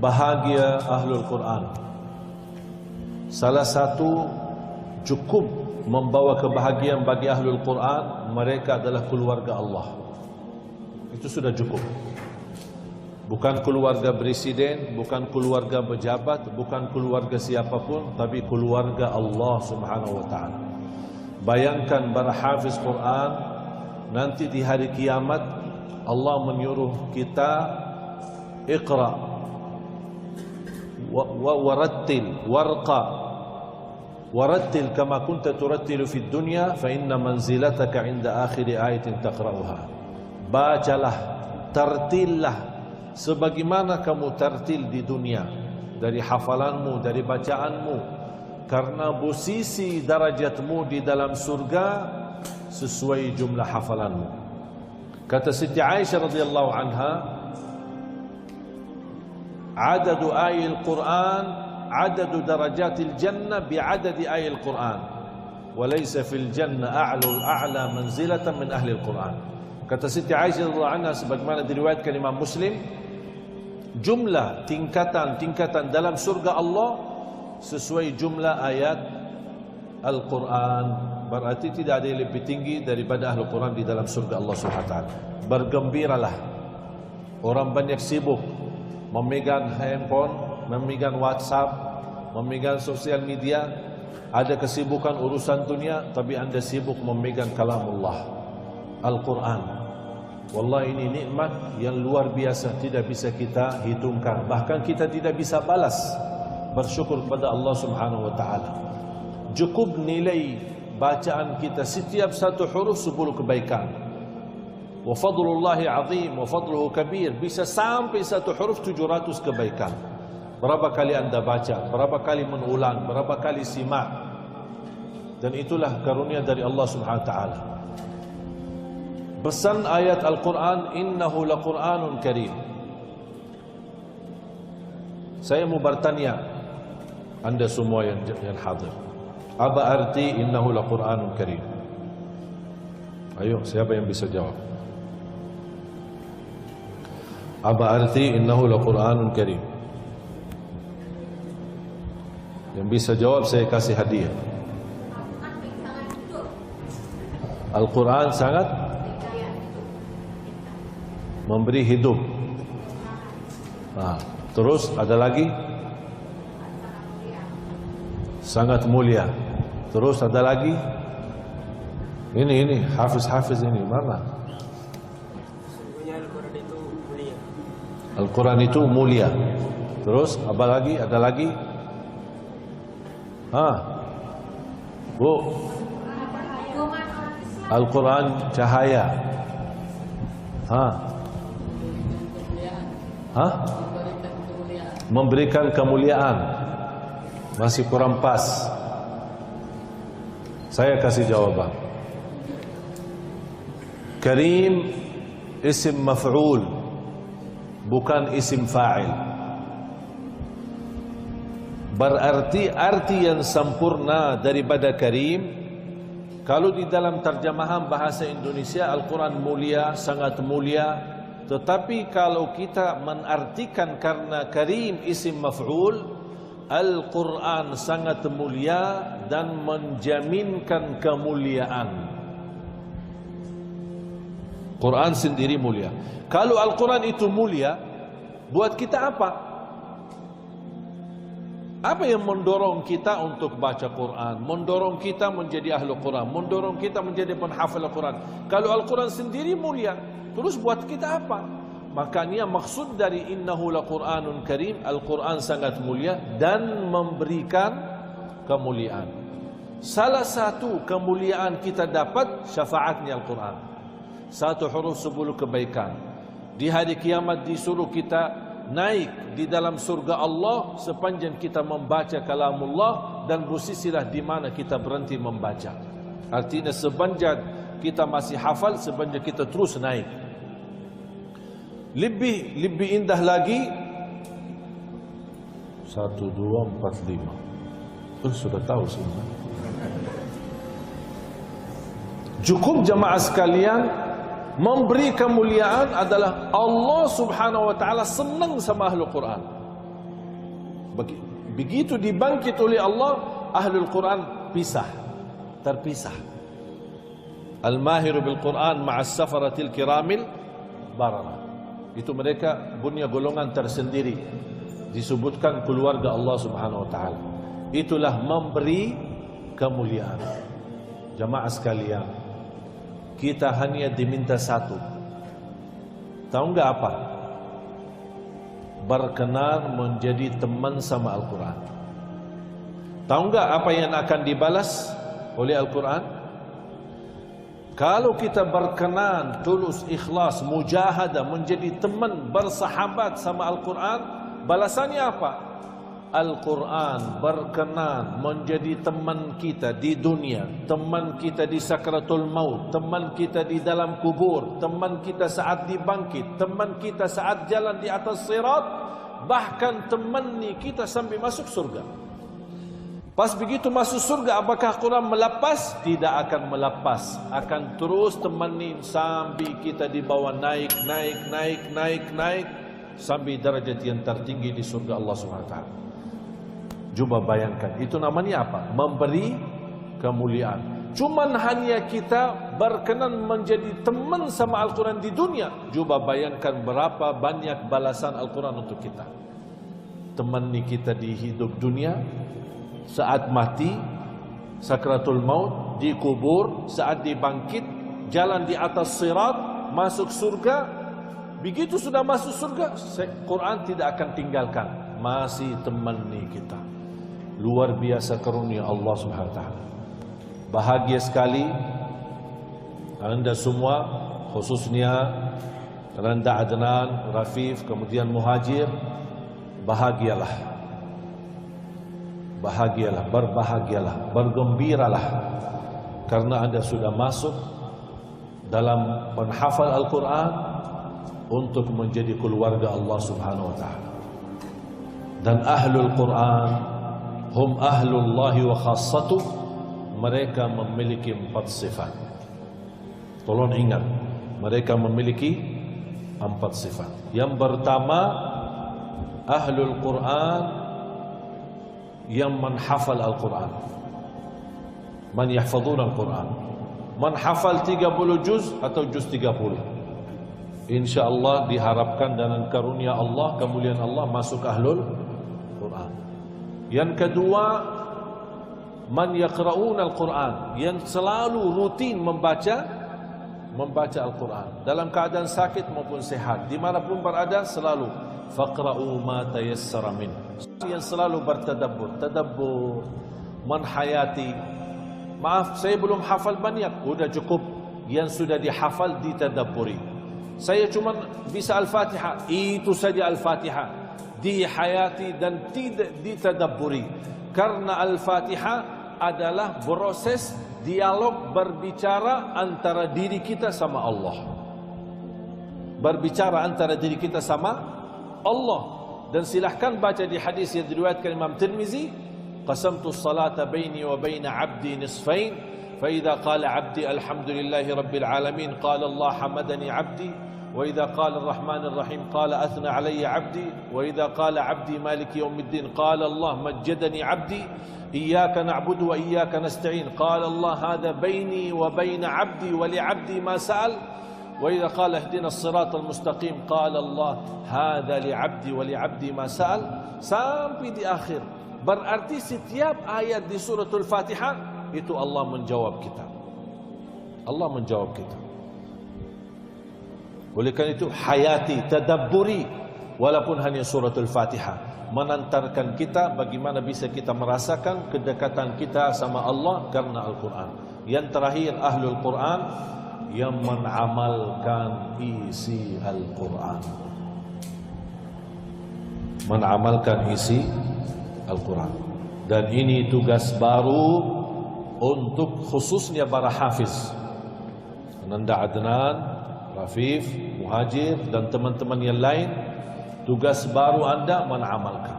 bahagia Ahlul Quran. Salah satu cukup membawa kebahagiaan bagi Ahlul Quran, mereka adalah keluarga Allah. Itu sudah cukup. Bukan keluarga presiden, bukan keluarga pejabat, bukan keluarga siapapun, tapi keluarga Allah Subhanahu wa taala. Bayangkan para hafiz Quran nanti di hari kiamat Allah menyuruh kita iqra warattil warqa warattil kama kunta turattilu fid dunya fa inna manzilataka 'inda akhir ayatin taqra'uha. Bacalah, tartillah sebagaimana kamu tartil di dunia, dari hafalanmu, dari bacaanmu, karena posisi darajatmu di dalam surga sesuai jumlah hafalanmu. Kata Siti Aisyah radhiyallahu anha, adadu ayil Quran adadu darajatil jannah bi'adadi ayil Quran wa laysa fil jannah a'la manzilatan min ahli al-Quran. Kata Siti Aisyah radhiyallahu anha, sebagaimana diriwayatkan Imam Muslim, jumlah tingkatan dalam surga Allah sesuai jumlah ayat Al-Quran. Berarti tidak ada yang lebih tinggi daripada Ahlul Quran di dalam surga Allah SWT. Bergembiralah. Orang banyak sibuk memegang handphone, memegang WhatsApp, memegang sosial media. Ada kesibukan urusan dunia, tapi anda sibuk memegang kalamullah, Al-Quran. Wallahi ini nikmat yang luar biasa, tidak bisa kita hitungkan. Bahkan kita tidak bisa balas bersyukur kepada Allah Subhanahu wa taala. Cukup nilai bacaan kita setiap satu huruf 10 kebaikan. Wa fadlullahi azim wa fadluhu kabir. Bisa sampai satu huruf 700 kebaikan. Berapa kali anda baca, berapa kali mengulang, berapa kali simak. Dan itulah karunia dari Allah Subhanahu wa taala. Pesan ayat Al-Quran, innahu laqur'anun karim. Saya mau bertanya anda semua yang hadir, apa arti innahu laqur'anun karim? Ayo, siapa yang bisa jawab? Apa arti innahu laqur'anun karim? Yang bisa jawab saya kasih hadiah. Al-Quran sangat memberi hidup. Nah, terus ada lagi, sangat mulia. Terus ada lagi, ini hafiz ini mana? Al-Quran itu mulia. Terus apa lagi? Ada lagi? Bu, Al-Quran cahaya. Memberikan kemuliaan. Masih kurang pas. Saya kasih jawaban. Karim isim maf'ul, bukan isim fa'il. Berarti arti yang sempurna daripada karim, kalau di dalam terjemahan bahasa Indonesia Al-Quran mulia, sangat mulia. Tetapi kalau kita menartikan karena karim isim maf'ul, Al-Quran sangat mulia dan menjaminkan kemuliaan. Quran sendiri mulia. Kalau Al-Quran itu mulia, buat kita apa? Apa yang mendorong kita untuk baca Quran? Mendorong kita menjadi ahli Quran, mendorong kita menjadi penghafal Al-Quran. Kalau Al-Quran sendiri mulia, terus buat kita apa? Makanya maksud dari innahu laqur'anun karim, Al-Quran sangat mulia dan memberikan kemuliaan. Salah satu kemuliaan kita dapat syafaatnya Al-Quran. Satu huruf 10 kebaikan. Di hari kiamat disuruh kita naik di dalam surga Allah sepanjang kita membaca kalamullah, dan posisilah di mana kita berhenti membaca. Artinya sepanjang kita masih hafal, sepanjang kita terus naik. Lebih indah lagi 1, 2, 4, 5. Sudah tahu semua. Cukup jemaah sekalian, memberi kemuliaan adalah Allah Subhanahu wa taala senang sama ahli Quran. Begitu dibangkit oleh Allah, ahlul Quran terpisah. Al-mahiru bil Quran ma'as safaratil kiramil barara. Itu mereka punya golongan tersendiri. Disebutkan keluarga Allah Subhanahu wa taala. Itulah memberi kemuliaan. Jamaah sekalian, kita hanya diminta satu. Tahu enggak apa? Berkenan menjadi teman sama Al-Quran. Tahu enggak apa yang akan dibalas oleh Al-Quran? Kalau kita berkenan, tulus, ikhlas, mujahadah, menjadi teman, bersahabat sama Al-Quran, balasannya apa? Al-Quran berkenan menjadi teman kita di dunia, teman kita di sakratul maut, teman kita di dalam kubur, teman kita saat dibangkit, teman kita saat jalan di atas sirat, bahkan temani kita sampai masuk surga. Pas begitu masuk surga, apakah Quran melepas? Tidak akan melepas, akan terus temani sampai kita dibawa naik sampai derajat yang tertinggi di surga Allah SWT. Coba bayangkan, itu namanya apa? Memberi kemuliaan. Cuman hanya kita berkenan menjadi teman sama Al-Quran di dunia. Coba bayangkan berapa banyak balasan Al-Quran untuk kita. Temani kita di hidup dunia, saat mati, sakratul maut, di kubur, saat dibangkit, jalan di atas sirat, masuk surga. Begitu sudah masuk surga, Quran tidak akan tinggalkan, masih temani kita. Luar biasa karunia Allah Subhanahu wa taala. Bahagia sekali anda semua, khususnya Randa Adnan, Rafif, kemudian Muhajir. Bahagialah, berbahagialah, bergembiralah, karena anda sudah masuk dalam penghafal Al-Quran untuk menjadi keluarga Allah Subhanahu wa taala. Dan ahlul Quran hum ahlullahi wa khassatuh, mereka memiliki 4 sifat. Tolong ingat, mereka memiliki 4 sifat. Yang pertama, ahlul Quran yang menghafal Al-Quran, man yahfadun Al-Quran, menghafal 30 juz atau juz 30. InsyaAllah diharapkan dengan karunia Allah, kemuliaan Allah, masuk ahlul Quran. Yang kedua, man yaqra'un Al-Quran, yang selalu rutin membaca Al-Quran dalam keadaan sakit maupun sehat, dimanapun berada, selalu faqra'u ma tayassara min, yang selalu tadabbur, menhayati. Maaf, saya belum hafal banyak, sudah cukup yang sudah dihafal ditadabburi. Saya cuma bisa Al-Fatihah, itu saja Al-Fatihah, dihayati dan tidak ditadabburi. Karena Al-Fatihah adalah proses dialog berbicara antara diri kita sama Allah. Berbicara antara diri kita sama Allah. Dan silahkan baca di hadis yang diriwayatkan Imam Tirmizi, qasamtu as-salata baini wa baina 'abdi nisfain, fa idza qala 'abdi alhamdulillahi rabbil alamin qala Allah hamadani 'abdi, wa idza qala ar-rahmanir rahim qala athna 'alayya 'abdi, wa idza qala 'abdi maliki yaumiddin qala Allah majjadani 'abdi, iyyaka na'budu wa iyyaka nasta'in qala Allah hadha baini wa baina 'abdi wa li 'abdi ma sa'al. وإذا قال اهدنا الصراط المستقيم قال الله هذا لعبدي ولعبدي ما سأل, sampai di akhir. Berarti setiap ayat di suratul Fatihah itu Allah menjawab kita. Allah menjawab kita. Oleh karena itu hayati, tadabburi, walaupun hanya suratul Fatihah, menantarkan kita bagaimana bisa kita merasakan kedekatan kita sama Allah karena Al-Quran. Yang terakhir, ahlul Quran yang mengamalkan isi Al-Quran. Mengamalkan isi Al-Quran. Dan ini tugas baru untuk khususnya para hafiz. Nanda Adnan, Rafif, Muhajir dan teman-teman yang lain, tugas baru anda mengamalkan.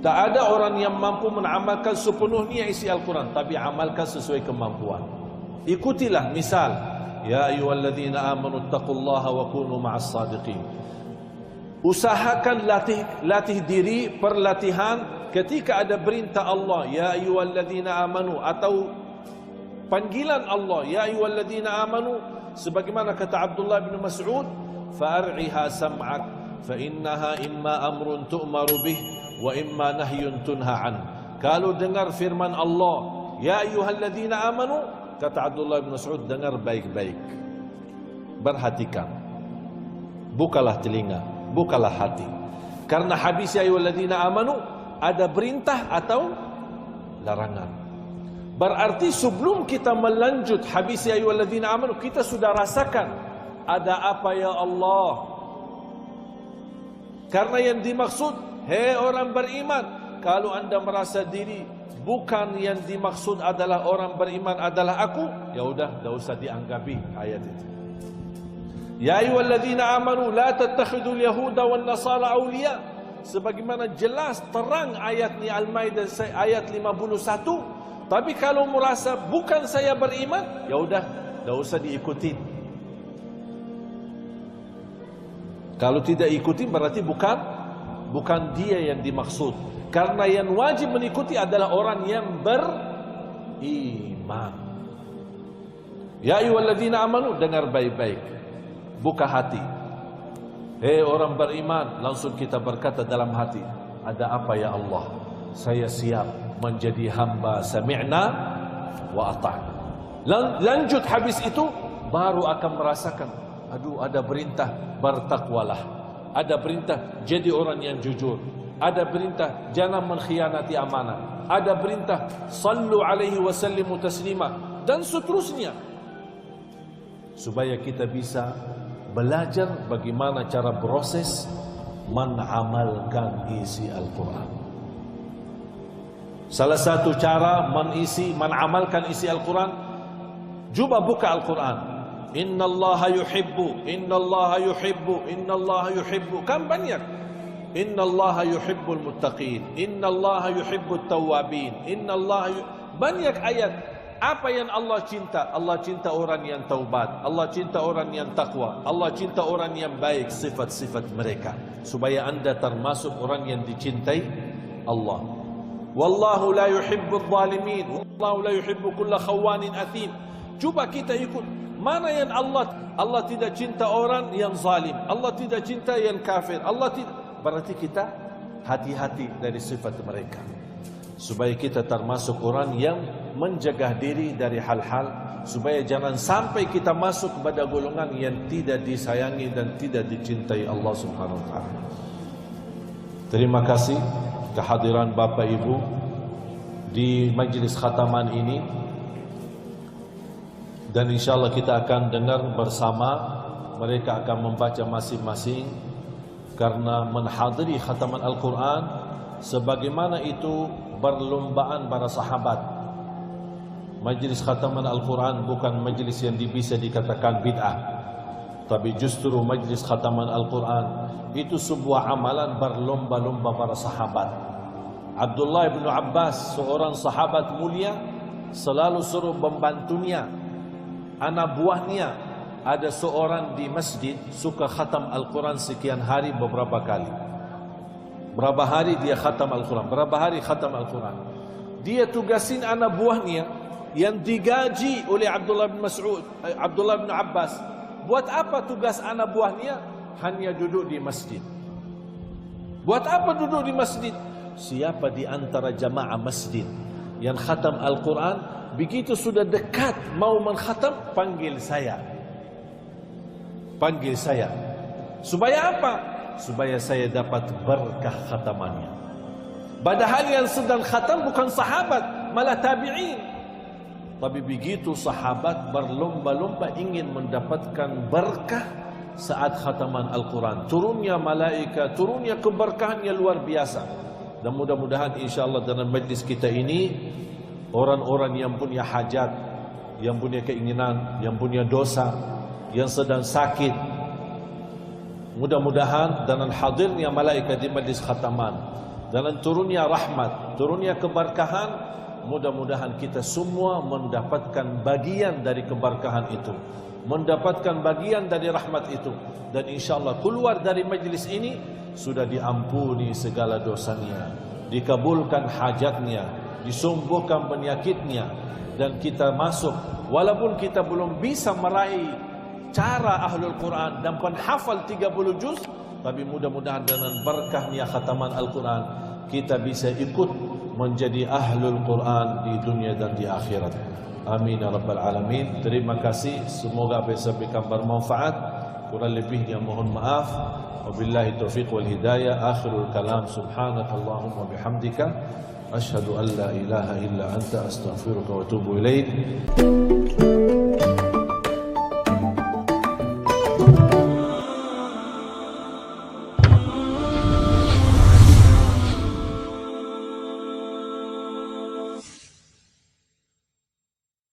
Tak ada orang yang mampu mengamalkan sepenuhnya isi Al-Quran, tapi amalkan sesuai kemampuan. Ikutilah misal, ya ayyuhalladzina amanu taqullaha wa kunu ma'as sadiqin. Usahakan latih diri, perlatihan ketika ada perintah Allah, ya ayyuhalladzina amanu, atau panggilan Allah, ya ayyuhalladzina amanu, sebagaimana kata Abdullah bin Mas'ud, fa'ar'iha sam'ak fa innaha imma amrun tu'maru bih wa imma nahyun tunha an. Kalau dengar firman Allah, ya ayyuhalladzina amanu, kata Abdullah bin Mas'ud, dengar baik-baik, perhatikan, bukalah telinga, bukalah hati. Karena hadis ya ayyuhalladzina amanu ada perintah atau larangan. Berarti sebelum kita melanjut hadis ya ayyuhalladzina amanu, kita sudah rasakan ada apa ya Allah. Karena yang dimaksud, hei orang beriman, kalau anda merasa diri bukan yang dimaksud adalah orang beriman adalah aku, ya udah, tidak usah dianggapi ayat itu. Ya ayyuhalladzina amanu la tattakhidul yahuda wan nasara awliya. Sebagaimana jelas terang ayat ni Al-Maidah ayat 51. Tapi kalau merasa bukan saya beriman, ya udah, tidak usah diikuti. Kalau tidak ikuti berarti bukan dia yang dimaksud. Karena yang wajib mengikuti adalah orang yang beriman. Ya ayyuhalladzina amanu, dengar baik-baik, buka hati. Hei orang beriman, langsung kita berkata dalam hati, ada apa ya Allah? Saya siap menjadi hamba sami'na wa ata'na. Lanjut habis itu baru akan merasakan, aduh, ada perintah bertakwalah. Ada perintah jadi orang yang jujur. Ada perintah jangan mengkhianati amanah. Ada perintah sallu alaihi wa sallimu taslima, dan seterusnya. Supaya kita bisa belajar bagaimana cara proses mengamalkan isi Al-Quran. Salah satu cara mengamalkan isi Al-Quran, cuba buka Al-Quran. Innallaha yuhibbu, innallaha yuhibbu, innallaha yuhibbu. Kan banyak. Innallaha yuhibbul muttaqin, innallaha yuhibbut tawwabin, banyak ayat. Apa yang Allah cinta? Allah cinta orang yang taubat, Allah cinta orang yang takwa, Allah cinta orang yang baik, sifat-sifat mereka. Supaya anda termasuk orang yang dicintai Allah. Wallahu la yuhibbul zalimin, wallahu la yuhibbu kulla khawanin athim. Cuba kita ikut mana yang Allah tidak cinta orang yang zalim, Allah tidak cinta yang kafir, Allah tidak. Berarti kita hati-hati dari sifat mereka, supaya kita termasuk orang yang menjaga diri dari hal-hal, supaya jangan sampai kita masuk kepada golongan yang tidak disayangi dan tidak dicintai Allah Subhanahu wa taala. Terima kasih kehadiran Bapak Ibu di majlis khataman ini, dan insyaallah kita akan dengar bersama. Mereka akan membaca masing-masing. Karena menghadiri khataman Al-Quran sebagaimana itu berlombaan para sahabat. Majlis khataman Al-Quran bukan majlis yang bisa dikatakan bid'ah, tapi justru majlis khataman Al-Quran itu sebuah amalan berlomba-lomba para sahabat. Abdullah bin Abbas, seorang sahabat mulia, selalu suruh membantunya, anak buahnya. Ada seorang di masjid suka khatam Al-Quran sekian hari beberapa kali. Berapa hari dia khatam Al-Quran, berapa hari khatam Al-Quran. Dia tugasin anak buahnya yang digaji oleh Abdullah bin Mas'ud, Abdullah bin Abbas. Buat apa tugas anak buahnya? Hanya duduk di masjid. Buat apa duduk di masjid? Siapa di antara jamaah masjid yang khatam Al-Quran, begitu sudah dekat mau mengkhatam, panggil saya. Panggil saya. Supaya apa? Supaya saya dapat berkah khatamannya. Padahal yang sedang khatam bukan sahabat, malah tabi'in. Tapi begitu sahabat berlomba-lomba ingin mendapatkan berkah saat khataman Al-Quran. Turunnya malaikat, turunnya keberkahannya luar biasa. Dan mudah-mudahan insyaAllah dalam majlis kita ini, orang-orang yang punya hajat, yang punya keinginan, yang punya dosa, yang sedang sakit, mudah-mudahan dengan hadirnya malaikat di majlis khataman, dengan turunnya rahmat, turunnya keberkahan, mudah-mudahan kita semua mendapatkan bagian dari keberkahan itu, mendapatkan bagian dari rahmat itu, dan insyaAllah keluar dari majlis ini sudah diampuni segala dosanya, dikabulkan hajatnya, disembuhkan penyakitnya, dan kita masuk walaupun kita belum bisa meraih cara ahlul Quran dan pun hafal 30 juz, tapi mudah-mudahan dengan berkahnya khataman Al-Quran kita bisa ikut menjadi ahlul Quran di dunia dan di akhirat. Amin ya rabbal alamin. Terima kasih, semoga apa yang saya sampaikan bermanfaat. Kurang lebihnya mohon maaf. Wabillahi taufiq wal hidayah. Akhirul kalam, subhanakallahumma bihamdika asyhadu an la ilaha illa anta astaghfiruka wa atubu ilaik.